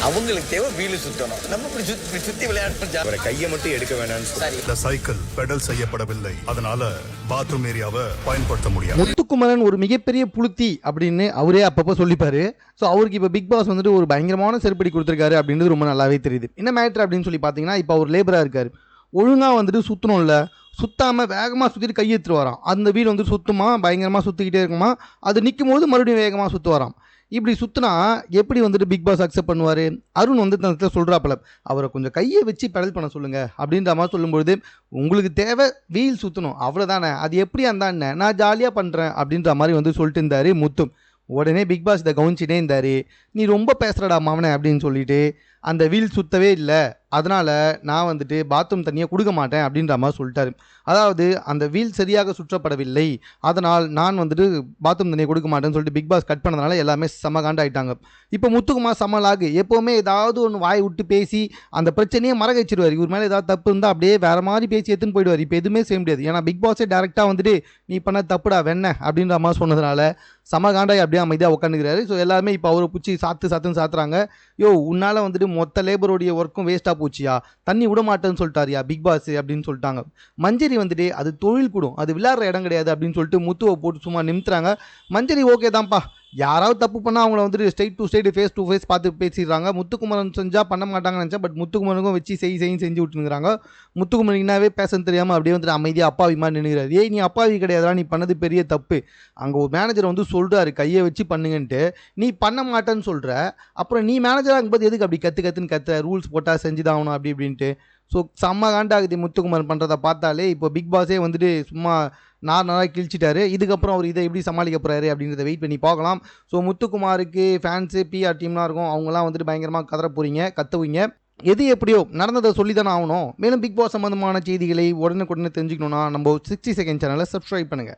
அவங்களுக்கு தேவை வீலு சுத்தணும். நம்ம இப்படி சுத்தி விளையாடணும். அவரை கையை மட்டும் எடுக்க வேணாம்னு சரி. இந்த சைக்கிள் பெடல் செய்யப்படவில்லை, அதனால பாத்ரூம் ஏரியாவை பயன்படுத்த முடியாது. முத்துக்குமரன் ஒரு மிகப்பெரிய புளுத்தி அப்படின்னு அவரே அப்பப்போ சொல்லிப்பாரு. ஸோ அவருக்கு இப்போ பிக் பாஸ் வந்துட்டு ஒரு பயங்கரமான செருப்படி கொடுத்துருக்காரு அப்படின்றது ரொம்ப நல்லாவே தெரியுது. என்ன மேட்ரு அப்படின்னு சொல்லி பார்த்தீங்கன்னா, இப்போ அவர் லேபராக இருக்கார், ஒழுங்காக வந்துட்டு சுற்றணும்ல, சுத்தாமல் வேகமாக சுற்றிட்டு கையெழுத்து வரான். அந்த வீடு வந்து சுற்றுமா, பயங்கரமாக சுற்றிக்கிட்டே இருக்குமா, அது நிற்கும் போது மறுபடியும் வேகமாக சுற்று வரான். இப்படி சுற்றினா எப்படி வந்துட்டு பிக் பாஸ் அக்செப்ட் பண்ணுவார்? அருண் வந்து தனத்தில் சொல்கிறாப்பல, அவரை கொஞ்சம் கையை வச்சு பெடல் பண்ண சொல்லுங்கள் அப்படின்ற மாதிரி சொல்லும்பொழுது, உங்களுக்கு தேவை வீல் சுற்றணும் அவ்வளோதானே, அது எப்படி அந்தாண்ணே, நான் ஜாலியாக பண்ணுறேன் அப்படின்ற மாதிரி வந்து சொல்லிட்டு இருந்தார் முத்து. உடனே பிக் பாஸ் இதை கவனிச்சிட்டே இருந்தார். நீ ரொம்ப பேசுகிறடா மாவனே அப்படின்னு சொல்லிட்டு அந்த வீல் சுத்தவே இல்லை, அதனால் நான் வந்துட்டு பாத்ரூம் தண்ணியை கொடுக்க மாட்டேன் அப்படின்ற மாதிரி சொல்லிட்டாரு. அதாவது அந்த வீல் சரியாக சுற்றப்படவில்லை, அதனால் நான் வந்துட்டு பாத்ரூம் தண்ணியை கொடுக்க மாட்டேன்னு சொல்லிட்டு பிக் பாஸ் கட் பண்ணதுனால எல்லாமே செம காண்டாயிட்டாங்க. இப்போ முத்துக்குமார் சமலாகு எப்போவுமே ஏதாவது ஒன்று வாய் விட்டு பேசி அந்த பிரச்சனையே மறக்க வச்சிருவார். இவர் மேலே ஏதாவது தப்பு இருந்தால் அப்படியே வேறு மாதிரி பேசி எடுத்துன்னு போயிடுவார். இப்போ எதுவுமே செய்ய முடியாது, ஏன்னா பிக் பாஸே டேரெக்டாக வந்துட்டு நீ பண்ண தப்புடா வெண்ண அப்படின்ற மாதிரி சொன்னதுனால செம காண்டாய் அப்படியே அமைதியாக உட்காந்துக்கிறாரு. ஸோ எல்லாருமே இப்போ அவரை பிடிச்சி சாத்துன்னு சாத்துறாங்க. யோ உன்னால் வந்துட்டு மொத்த லேபருடைய ஒர்க்கும் வேஸ்ட்டாக போச்சியா, தண்ணி விட மாட்டேன்னு சொல்லிட்டாரியா பிக் பாஸ் அப்படின்னு சொல்லிட்டாங்க. மஞ்சரி வந்துட்டு அது தொழில் கூடும், அது விளையாடுற இடம் கிடையாது அப்படின்னு சொல்லிட்டு முத்துவை போட்டு சும்மா நிமித்துறாங்க. மஞ்சரி ஓகே தான்ப்பா, யாராவது தப்பு பண்ணால் அவங்கள வந்துட்டு straight to straight face to face பார்த்து பேசிடுறாங்க. முத்துக்குமரன் செஞ்சால் பண்ண மாட்டாங்கன்னு நினச்சேன், பட் முத்துக்குமரனுக்கும் வச்சு செஞ்சு விட்டுனுங்கிறாங்க. முத்துக்குமரனாவே பேசன்னு தெரியாமல் அப்படியே வந்துட்டு அமைதியாக அப்பாவி மாதிரி நினைக்கிறாரு. ஏய் நீ அப்பாவி கிடையாதுடா, நீ பண்ணது பெரிய தப்பு. அங்கே ஒரு மேனேஜர் வந்து சொல்கிறாரு கையை வச்சு பண்ணுங்கன்ட்டு, நீ பண்ண மாட்டேன்னு சொல்கிற, அப்புறம் நீ மேனேஜராக இருக்கும்போது எதுக்கு அப்படி கற்றுன்னு ரூல்ஸ் போட்டால் செஞ்சு தான் ஆகணும் அப்படி இப்படின்ட்டு. ஸோ செம்ம காண்டாகுது முத்துக்குமரன் பண்ணுறதை பார்த்தாலே. இப்போ பிக் பாஸே வந்துட்டு சும்மா நாராக கிழிச்சிட்டாரு. இதுக்கப்புறம் அவர் இதை எப்படி சமாளிக்க போகிறாரு அப்படின்றத வெயிட் பண்ணி பார்க்கலாம். ஸோ முத்துக்குமாருக்கு ஃபேன்ஸு பிஆர் டீம்லாம் இருக்கும், அவங்களாம் வந்துட்டு பயங்கரமாக கதற போகிறீங்க, கத்துவீங்க. எது எப்படியோ நடந்ததை சொல்லி தானே ஆகணும். மேலும் பிக் பாஸ் சம்மந்தமான செய்திகளை உடனுக்குடனே தெரிஞ்சுக்கணுன்னா நம்ம 60 செகண்ட் சேனலை சப்ஸ்கிரைப் பண்ணுங்கள்.